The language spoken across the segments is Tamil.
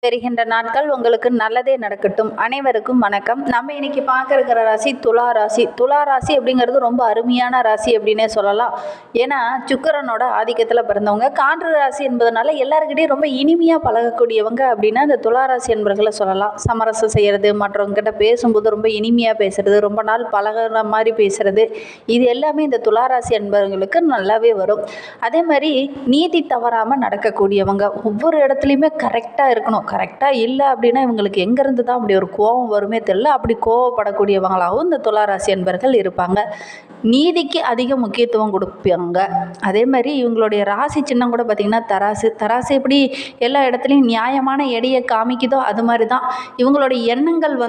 வருகின்ற நாட்கள் உங்களுக்கு நல்லதே நடக்கட்டும். அனைவருக்கும் வணக்கம். நம்ம இன்னைக்கு பார்க்க இருக்கிற ராசி துலா ராசி. துலா ராசி அப்படிங்கிறது ரொம்ப அருமையான ராசி அப்படின்னே சொல்லலாம். ஏன்னா சுக்கிரனோட ஆதிக்கத்தில் பிறந்தவங்க. காற்று ராசி என்பதனால எல்லாருக்கிட்டையும் ரொம்ப இனிமையாக பழகக்கூடியவங்க அப்படின்னா இந்த துலா ராசி என்பர்களை சொல்லலாம். சமரசம் செய்கிறது, மற்றவங்க கிட்ட பேசும்போது ரொம்ப இனிமையாக பேசுறது, ரொம்ப நாள் பழகிற மாதிரி பேசுறது, இது எல்லாமே இந்த துலா ராசி என்பவர்களுக்கு நல்லாவே வரும். அதே மாதிரி நீதி தவறாமல் நடக்கக்கூடியவங்க, ஒவ்வொரு இடத்துலையுமே கரெக்டாக இருக்கணும். கரெக்டாக இல்லை அப்படின்னா இவங்களுக்கு எங்கேருந்து தான் அப்படி ஒரு கோபம் வருமே தெரியல. அப்படி கோவப்படக்கூடியவங்களாகவும் இந்த துளாராசி என்பர்கள் இருப்பாங்க. நீதிக்கு அதிக முக்கியத்துவம் கொடுப்பாங்க. அதே மாதிரி இவங்களுடைய ராசி சின்னம் கூட பார்த்திங்கன்னா தராசு. தராசு எப்படி எல்லா இடத்துலையும் நியாயமான எடையை காமிக்குதோ அது மாதிரி தான் இவங்களுடைய எண்ணங்கள்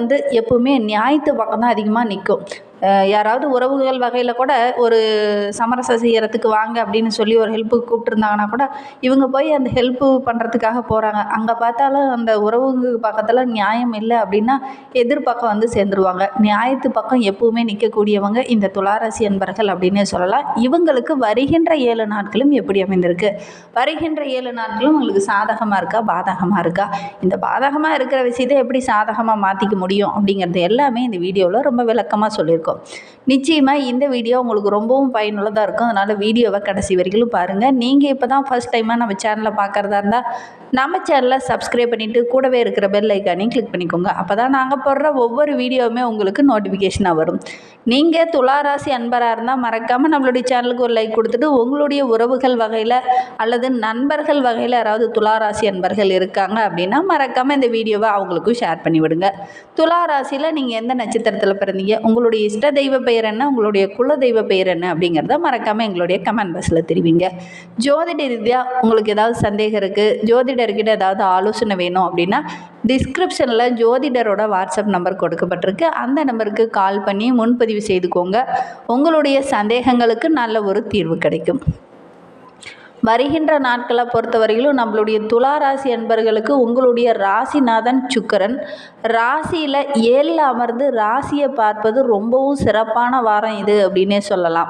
எப்பவுமே நியாயத்து பக்கம் தான் அதிகமாக நிற்கும். யாராவது உறவுகள் வகையில் கூட ஒரு சமரசம் செய்கிறதுக்கு வாங்க அப்படின்னு சொல்லி ஒரு ஹெல்ப்புக்கு கூப்பிட்டுருந்தாங்கன்னா கூட இவங்க போய் அந்த ஹெல்ப்பு பண்ணுறதுக்காக போகிறாங்க. அங்கே பார்த்தாலும் அந்த உறவுங்க பக்கத்தில் நியாயம் இல்லை அப்படின்னா எதிர்பக்கம் சேர்ந்துருவாங்க. நியாயத்து பக்கம் எப்பவுமே நிற்கக்கூடியவங்க இந்த துளாராசி என்பர்கள் அப்படின்னே சொல்லலாம். இவங்களுக்கு வருகின்ற 7 நாட்களும் எப்படி அமைந்திருக்கு? வருகின்ற 7 நாட்களும் உங்களுக்கு சாதகமாக இருக்கா, பாதகமாக இருக்கா? இந்த பாதகமாக இருக்கிற விஷயத்தை எப்படி சாதகமாக மாற்றிக்க முடியும் அப்படிங்கிறது எல்லாமே இந்த வீடியோவில் ரொம்ப விளக்கமாக சொல்லியிருக்கோம். நிச்சயமாக இந்த வீடியோ உங்களுக்கு ரொம்பவும் பயனுள்ளதாக இருக்கும். அதனால் வீடியோவை கடைசி வரைக்கும் பாருங்கள். நீங்கள் இப்போ தான் ஃபர்ஸ்ட் டைமாக நம்ம சேனலை பார்க்குறதா இருந்தால் நம்ம சேனலை சப்ஸ்கிரைப் பண்ணிவிட்டு கூடவே இருக்கிற பெல் ஐக்கானையும் கிளிக் பண்ணிக்கோங்க. அப்போ தான் நாங்கள் போடுற ஒவ்வொரு வீடியோவுமே உங்களுக்கு நோட்டிஃபிகேஷனாக வரும். நீங்கள் துளாராசி அன்பராக இருந்தால் மறக்காமல் நம்மளுடைய சேனலுக்கு ஒரு லைக் கொடுத்துட்டு உங்களுடைய உறவுகள் வகையில் அல்லது நண்பர்கள் வகையில் யாராவது துளாராசி அன்பர்கள் இருக்காங்க அப்படின்னா மறக்காமல் இந்த வீடியோவை அவங்களுக்கும் ஷேர் பண்ணி விடுங்க. துளாராசியில் நீங்கள் எந்த நட்சத்திரத்தில் பிறந்தீங்க, உங்களுடைய இஷ்ட தெய்வ பெயர் என்ன, உங்களுடைய குல தெய்வ பெயர் என்ன அப்படிங்கிறத மறக்காமல் எங்களுடைய கமெண்ட் பாக்ஸில் தெரிவிங்க. ஜோதிட ரீதியாக உங்களுக்கு ஏதாவது சந்தேகம் இருக்குது, ஜோதிடர்கிட்ட ஏதாவது ஆலோசனை வேணும் அப்படின்னா டிஸ்கிரிப்ஷனில் ஜோதிடரோட வாட்ஸ்அப் நம்பர் கொடுக்கப்பட்டிருக்கு. அந்த நம்பருக்கு கால் பண்ணி முன்பதிவு செய்துக்கோங்க. உங்களுடைய சந்தேகங்களுக்கு நல்ல ஒரு தீர்வு கிடைக்கும். வருகின்ற நாட்களை பொறுத்தவரையிலும் நம்மளுடைய துளாராசி அன்பர்களுக்கு உங்களுடைய ராசிநாதன் சுக்கிரன் ராசியில் 7 அமர்ந்து ராசியை பார்ப்பது ரொம்பவும் சிறப்பான வாரம் இது அப்படின்னே சொல்லலாம்.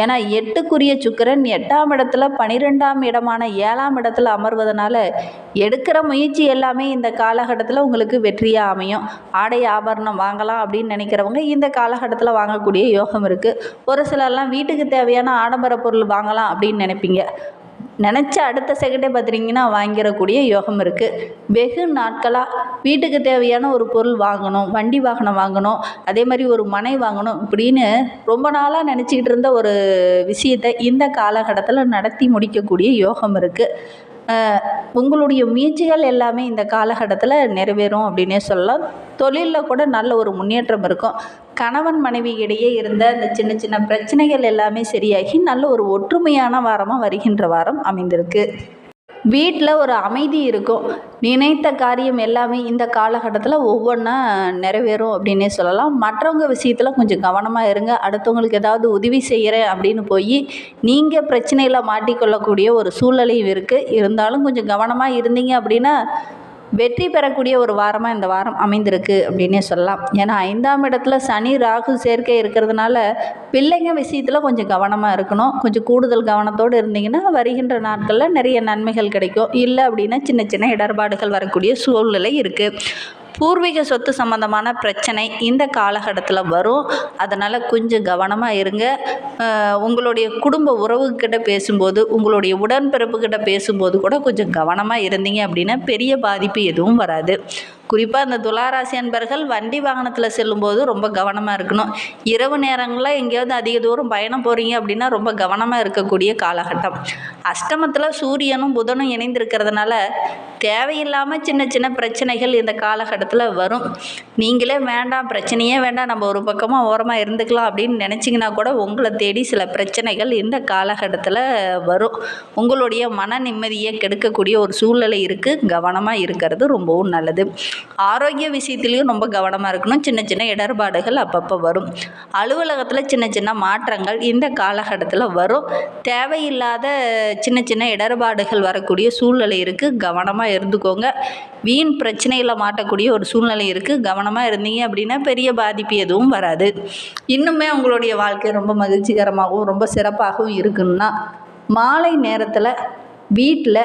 ஏன்னா 8க்குரிய சுக்கிரன் 8ஆம் இடத்துல 12ஆம் இடமான 7ஆம் இடத்துல அமர்வதனால எடுக்கிற முயற்சி எல்லாமே இந்த காலகட்டத்தில் உங்களுக்கு வெற்றியாக அமையும். ஆடை ஆபரணம் வாங்கலாம் அப்படின்னு நினைக்கிறவங்க இந்த காலகட்டத்தில் வாங்கக்கூடிய யோகம் இருக்குது. ஒரு சிலர்லாம் வீட்டுக்கு தேவையான ஆடம்பர பொருள் வாங்கலாம் அப்படின்னு நினைப்பீங்க. நினச்ச அடுத்த செகண்டே பார்த்துட்டிங்கன்னா வாங்கிடக்கூடிய யோகம் இருக்குது. வெகு நாட்களாக வீட்டுக்கு தேவையான ஒரு பொருள் வாங்கணும், வண்டி வாகனம் வாங்கணும், அதே மாதிரி ஒரு மனை வாங்கணும் இப்படின்னு ரொம்ப நாளாக நினச்சிக்கிட்டு இருந்த ஒரு விஷயத்தை இந்த காலகட்டத்தில் நடத்தி முடிக்கக்கூடிய யோகம் இருக்குது. உங்களுடைய முயற்சிகள் எல்லாமே இந்த காலகட்டத்தில் நிறைவேறும் அப்படின்னே சொல்லலாம். தொழிலில் கூட நல்ல ஒரு முன்னேற்றம் இருக்கும். கணவன் மனைவி இடையே இருந்த இந்த சின்ன சின்ன பிரச்சனைகள் எல்லாமே சரியாகி நல்ல ஒரு ஒற்றுமையான வாரமாக வருகின்ற வாரம் அமைந்திருக்கு. வீட்டில் ஒரு அமைதி இருக்கும். நினைத்த காரியம் எல்லாமே இந்த காலகட்டத்தில் ஒவ்வொன்றா நிறைவேறும் அப்படின்னே சொல்லலாம். மற்றவங்க விஷயத்தில் கொஞ்சம் கவனமாக இருங்க. அடுத்தவங்களுக்கு ஏதாவது உதவி செய்கிறேன் அப்படின்னு போய் நீங்கள் பிரச்சனையில் மாட்டிக்கொள்ளக்கூடிய ஒரு சூழ்நிலையும் இருக்குது. இருந்தாலும் கொஞ்சம் கவனமாக இருந்தீங்க அப்படின்னா வெற்றி பெறக்கூடிய ஒரு வாரமாக இந்த வாரம் அமைந்திருக்கு அப்படின்னே சொல்லலாம். ஏன்னா 5ஆம் இடத்துல சனி ராகு சேர்க்கை இருக்கிறதுனால பிள்ளைங்க விஷயத்தில் கொஞ்சம் கவனமாக இருக்கணும். கொஞ்சம் கூடுதல் கவனத்தோடு இருந்தீங்கன்னா வருகின்ற நாட்களில் நிறைய நன்மைகள் கிடைக்கும். இல்லை அப்படின்னா சின்ன சின்ன இடர்பாடுகள் வரக்கூடிய சூழ்நிலை இருக்குது. பூர்வீக சொத்து சம்மந்தமான பிரச்சனை இந்த காலகட்டத்தில் வரும். அதனால் கொஞ்சம் கவனமாக இருங்க. உங்களுடைய குடும்ப உறவுக்கிட்ட பேசும்போது, உங்களுடைய உடன்பிறப்புக்கிட்ட பேசும்போது கூட கொஞ்சம் கவனமாக இருந்தீங்க அப்படின்னா பெரிய பாதிப்பு எதுவும் வராது. குறிப்பாக அந்த துளாராசி அன்பர்கள் வண்டி வாகனத்தில் செல்லும்போது ரொம்ப கவனமாக இருக்கணும். இரவு நேரங்களில் எங்கேயாவது அதிக தூரம் பயணம் போகிறீங்க அப்படின்னா ரொம்ப கவனமாக இருக்கக்கூடிய காலகட்டம். அஷ்டமத்தில் சூரியனும் புதனும் இணைந்திருக்கிறதுனால தேவையில்லாமல் சின்ன சின்ன பிரச்சனைகள் இந்த காலகட்டத்தில் வரும். நீங்களே வேண்டாம், பிரச்சனையே வேண்டாம், நம்ம ஒரு பக்கமாக ஓரமாக இருந்துக்கலாம் அப்படின்னு நினச்சிங்கன்னா கூட உங்களை தேடி சில பிரச்சனைகள் இந்த காலகட்டத்தில் வரும். உங்களுடைய மன நிம்மதியை கெடுக்கக்கூடிய ஒரு சூழ்நிலை இருக்குது. கவனமாக இருக்கிறது ரொம்பவும் நல்லது. ஆரோக்கிய விஷயத்துலேயும் ரொம்ப கவனமாக இருக்கணும். சின்ன சின்ன இடர்பாடுகள் அப்பப்போ வரும். அலுவலகத்தில் சின்ன சின்ன மாற்றங்கள் இந்த காலகட்டத்தில் வரும். தேவையில்லாத சின்ன சின்ன இடர்பாடுகள் வரக்கூடிய சூழ்நிலை இருக்குது. கவனமாக இருந்துக்கோங்க. வீண் பிரச்சனையில் மாட்டக்கூடிய ஒரு சூழ்நிலை இருக்குது. கவனமாக இருந்தீங்க அப்படின்னா பெரிய பாதிப்பு எதுவும் வராது. இன்னுமே உங்களுடைய வாழ்க்கை ரொம்ப மகிழ்ச்சிகரமாகவும் ரொம்ப சிறப்பாகவும் இருக்குன்னா மாலை நேரத்தில் வீட்டில்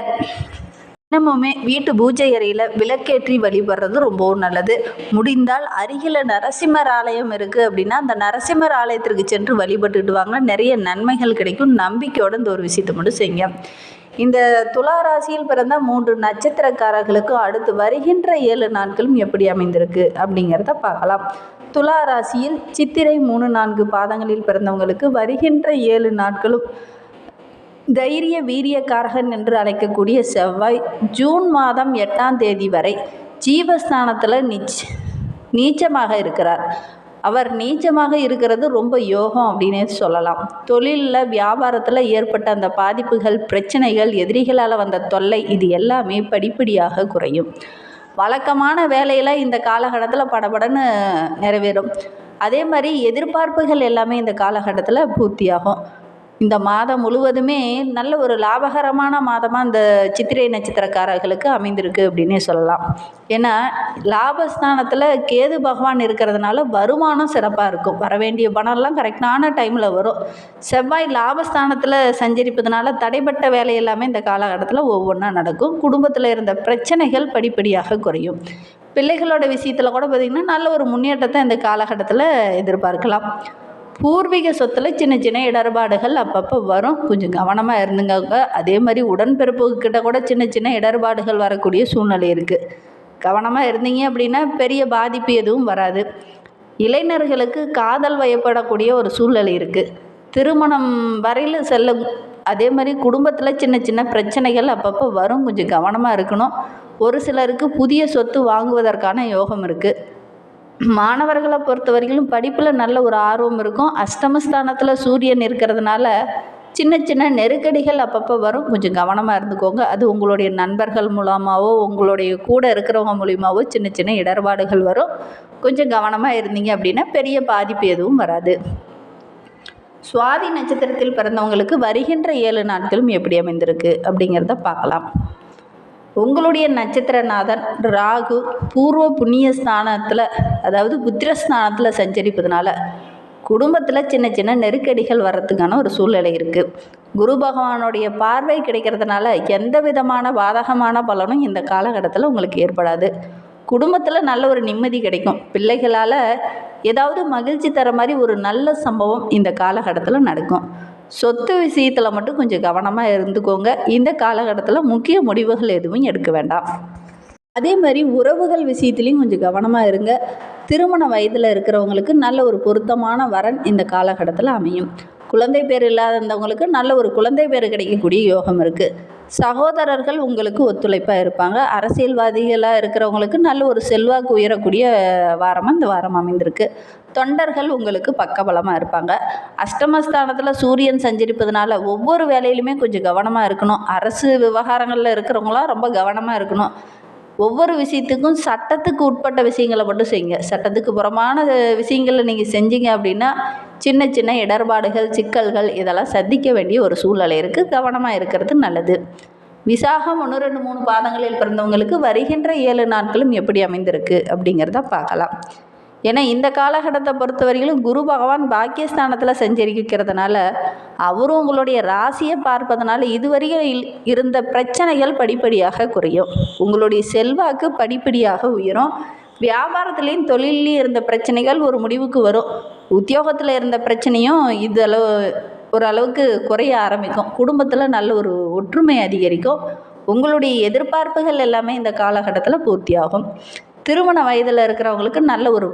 தினமுமே வீட்டு பூஜை அறையில் விளக்கேற்றி வழிபடுறது ரொம்பவும் நல்லது. முடிந்தால் அருகில் நரசிம்மர் ஆலயம் இருக்குது அப்படின்னா அந்த நரசிம்மர் ஆலயத்திற்கு சென்று வழிபட்டுட்டு வாங்க. நிறைய நன்மைகள் கிடைக்கும். நம்பிக்கையோட இந்த ஒரு விஷயத்தை மட்டும் செய்யுங்க. இந்த துலா ராசியில் பிறந்த 3 நட்சத்திரக்காரர்களுக்கும் அடுத்து வருகின்ற 7 நாட்களும் எப்படி அமைந்திருக்கு அப்படிங்கிறத பார்க்கலாம். துலா ராசியில் சித்திரை 3-4 பாதங்களில் பிறந்தவங்களுக்கு வருகின்ற 7 நாட்களும் தைரிய வீரியக்காரகன் என்று அழைக்கக்கூடிய செவ்வாய் ஜூன் மாதம் 8ஆம் தேதி வரை ஜீவஸ்தானத்தில் நீச்சமாக இருக்கிறார். அவர் நீச்சமாக இருக்கிறது ரொம்ப யோகம் அப்படின்னே சொல்லலாம். தொழிலில் வியாபாரத்தில் ஏற்பட்ட அந்த பாதிப்புகள், பிரச்சனைகள், எதிரிகளால் வந்த தொல்லை இது எல்லாமே படிப்படியாக குறையும். வழக்கமான வேலையில் இந்த காலகட்டத்தில் படபடன்னு நிறைவேறும். அதே மாதிரி எதிர்பார்ப்புகள் எல்லாமே இந்த காலகட்டத்தில் பூர்த்தியாகும். இந்த மாதம் முழுவதுமே நல்ல ஒரு லாபகரமான மாதமாக இந்த சித்திரை நட்சத்திரக்காரர்களுக்கு அமைந்திருக்கு அப்படின்னே சொல்லலாம். ஏன்னா லாபஸ்தானத்தில் கேது பகவான் இருக்கிறதுனால வருமானம் சிறப்பாக இருக்கும். வர வேண்டிய பணம்லாம் கரெக்டான டைமில் வரும். செவ்வாய் லாபஸ்தானத்தில் சஞ்சரிப்பதனால தடைப்பட்ட வேலை எல்லாமே இந்த காலகட்டத்தில் ஒவ்வொன்றா நடக்கும். குடும்பத்தில் இருந்த பிரச்சனைகள் படிப்படியாக குறையும். பிள்ளைகளோட விஷயத்தில் கூட பார்த்திங்கன்னா நல்ல ஒரு முன்னேற்றத்தை இந்த காலகட்டத்தில் எதிர்பார்க்கலாம். பூர்வீக சொத்தில் சின்ன சின்ன இடர்பாடுகள் அப்பப்போ வரும். கொஞ்சம் கவனமாக இருந்துங்க. அதே மாதிரி உடன்பிறப்புக்கிட்ட கூட சின்ன சின்ன இடர்பாடுகள் வரக்கூடிய சூழ்நிலை இருக்குது. கவனமாக இருந்தீங்க அப்படின்னா பெரிய பாதிப்பு எதுவும் வராது. இளைஞர்களுக்கு காதல் வயப்படக்கூடிய ஒரு சூழ்நிலை இருக்குது. திருமணம் வரையில் செல்ல. அதே மாதிரி குடும்பத்தில் சின்ன சின்ன பிரச்சனைகள் அப்பப்போ வரும். கொஞ்சம் கவனமாக இருக்கணும். ஒரு சிலருக்கு புதிய சொத்து வாங்குவதற்கான யோகம் இருக்குது. மாணவர்களை பொறுத்த வரைக்கும் படிப்பில் நல்ல ஒரு ஆர்வம் இருக்கும். அஷ்டமஸ்தானத்தில் சூரியன் இருக்கிறதுனால சின்ன சின்ன நெருக்கடிகள் அப்பப்போ வரும். கொஞ்சம் கவனமாக இருந்துக்கோங்க. அது உங்களுடைய நண்பர்கள் மூலமாகவோ உங்களுடைய கூட இருக்கிறவங்க மூலியமாகவோ சின்ன சின்ன இடர்பாடுகள் வரும். கொஞ்சம் கவனமாக இருந்தீங்க அப்படின்னா பெரிய பாதிப்பு எதுவும் வராது. சுவாதி நட்சத்திரத்தில் பிறந்தவங்களுக்கு வருகின்ற 7 நாட்களும் எப்படி அமைந்திருக்கு அப்படிங்கிறத பார்க்கலாம். உங்களுடைய நட்சத்திரநாதன் ராகு பூர்வ புண்ணிய ஸ்தானத்தில், அதாவது புத்திரஸ்தானத்தில் சஞ்சரிப்பதனால குடும்பத்தில் சின்ன சின்ன நெருக்கடிகள் வர்றதுக்கான ஒரு சூழ்நிலை இருக்குது. குரு பகவானுடைய பார்வை கிடைக்கிறதுனால எந்த விதமான பாதகமான பலனும் இந்த காலகட்டத்தில் உங்களுக்கு ஏற்படாது. குடும்பத்தில் நல்ல ஒரு நிம்மதி கிடைக்கும். பிள்ளைகளால் ஏதாவது மகிழ்ச்சி தர மாதிரி ஒரு நல்ல சம்பவம் இந்த காலகட்டத்தில் நடக்கும். சொத்து விஷயத்தில் மட்டும் கொஞ்சம் கவனமாக இருந்துக்கோங்க. இந்த காலகட்டத்தில் முக்கிய முடிவுகள் எதுவும் எடுக்க வேண்டாம். அதே மாதிரி உறவுகள் விஷயத்துலேயும் கொஞ்சம் கவனமாக இருங்க. திருமண வயதில் இருக்கிறவங்களுக்கு நல்ல ஒரு பொருத்தமான வரன் இந்த காலகட்டத்தில் அமையும். குழந்தை பேர் இல்லாதவங்களுக்கு நல்ல ஒரு குழந்தை பேர் கிடைக்கக்கூடிய யோகம் இருக்குது. சகோதரர்கள் உங்களுக்கு ஒத்துழைப்பாக இருப்பாங்க. அரசியல்வாதிகளாக இருக்கிறவங்களுக்கு நல்ல ஒரு செல்வாக்கு உயரக்கூடிய வாரமாக இந்த வாரம் அமைந்திருக்கு. தொண்டர்கள் உங்களுக்கு பக்கபலமாக இருப்பாங்க. அஷ்டமஸ்தானத்தில் சூரியன் சஞ்சரிப்பதனால ஒவ்வொரு வேலையிலுமே கொஞ்சம் கவனமாக இருக்கணும். அரசு விவகாரங்களில் இருக்கிறவங்களாம் ரொம்ப கவனமாக இருக்கணும். ஒவ்வொரு விஷயத்துக்கும் சட்டத்துக்கு உட்பட்ட விஷயங்களை மட்டும் செய்யுங்க. சட்டத்துக்கு புறமான விஷயங்களை நீங்கள் செஞ்சீங்க அப்படின்னா சின்ன சின்ன இடர்பாடுகள், சிக்கல்கள் இதெல்லாம் சந்திக்க வேண்டிய ஒரு சூழ்நிலை இருக்குது. கவனமாக இருக்கிறது நல்லது. விசாகம் 1, 2, 3 பாதங்களில் பிறந்தவங்களுக்கு வருகின்ற 7 நாட்களும் எப்படி அமைந்திருக்கு அப்படிங்கிறத பார்க்கலாம். ஏன்னா இந்த காலகட்டத்தை பொறுத்த வரையிலும் குரு பகவான் பாக்கியஸ்தானத்தில் சஞ்சரிக்கிறதுனால அவரும் உங்களுடைய ராசியை பார்ப்பதனால இதுவரையில் இருந்த பிரச்சனைகள் படிப்படியாக குறையும். உங்களுடைய செல்வாக்கு படிப்படியாக உயரும். வியாபாரத்துலேயும் தொழிலையும் இருந்த பிரச்சனைகள் ஒரு முடிவுக்கு வரும். உத்தியோகத்தில் இருந்த பிரச்சனையும் ஓரளவுக்கு குறைய ஆரம்பிக்கும். குடும்பத்தில் நல்ல ஒரு ஒற்றுமை அதிகரிக்கும். உங்களுடைய எதிர்பார்ப்புகள் எல்லாமே இந்த காலகட்டத்தில் பூர்த்தியாகும். திருமண வயதில் இருக்கிறவங்களுக்கு நல்ல ஒரு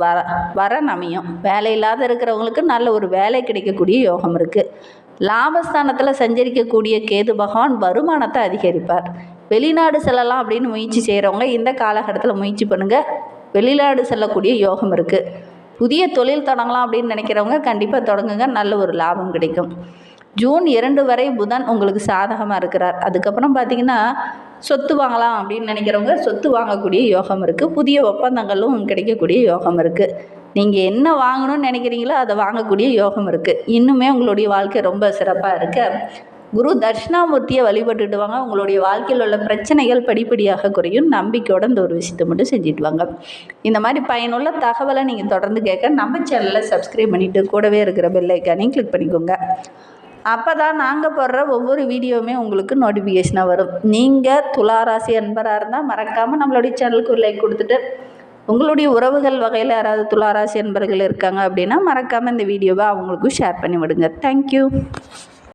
வரன் அமையும். வேலை இல்லாத இருக்கிறவங்களுக்கு நல்ல ஒரு வேலை கிடைக்கக்கூடிய யோகம் இருக்குது. லாபஸ்தானத்தில் சஞ்சரிக்கக்கூடிய கேது பகவான் வருமானத்தை அதிகரிப்பார். வெளிநாடு செல்லலாம் அப்படின்னு முயற்சி செய்கிறவங்க இந்த காலகட்டத்தில் முயற்சி பண்ணுங்கள். வெளிநாடு செல்லக்கூடிய யோகம் இருக்குது. புதிய தொழில் தொடங்கலாம் அப்படின்னு நினைக்கிறவங்க கண்டிப்பாக தொடங்குங்க. நல்ல ஒரு லாபம் கிடைக்கும். ஜூன் 2 வரை புதன் உங்களுக்கு சாதகமாக இருக்கிறார். அதுக்கப்புறம் பார்த்திங்கன்னா சொத்து வாங்கலாம் அப்படின்னு நினைக்கிறவங்க சொத்து வாங்கக்கூடிய யோகம் இருக்குது. புதிய ஒப்பந்தங்களும் கிடைக்கக்கூடிய யோகம் இருக்குது. நீங்கள் என்ன வாங்கணும்னு நினைக்கிறீங்களோ அதை வாங்கக்கூடிய யோகம் இருக்குது. இன்னுமே உங்களுடைய வாழ்க்கை ரொம்ப சிறப்பாக இருக்கு. குரு தட்சிணாமூர்த்தியை வழிபட்டுட்டு வாங்க. உங்களுடைய வாழ்க்கையில் உள்ள பிரச்சனைகள் படிப்படியாக குறையும். நம்பிக்கையோட இந்த ஒரு விஷயத்தை மட்டும் செஞ்சுட்டு வாங்க. இந்த மாதிரி பயனுள்ள தகவலை நீங்கள் தொடர்ந்து கேட்க நம்ம சேனலை சப்ஸ்கிரைப் பண்ணிவிட்டு கூடவே இருக்கிற பெல் ஐக்கானையும் கிளிக் பண்ணிக்கோங்க. அப்போ தான் நாங்கள் போடுற ஒவ்வொரு வீடியோவுமே உங்களுக்கு நோட்டிஃபிகேஷனாக வரும். நீங்கள் துளாராசி அன்பராக இருந்தால் மறக்காமல் நம்மளுடைய சேனலுக்கு ஒரு லைக் கொடுத்துட்டு, உங்களுடைய உறவுகள் வகையில் யாராவது துளாராசி அன்பர்கள் இருக்காங்க அப்படின்னா மறக்காமல் இந்த வீடியோவை அவங்களுக்கும் ஷேர் பண்ணி விடுங்க. தேங்க்யூ.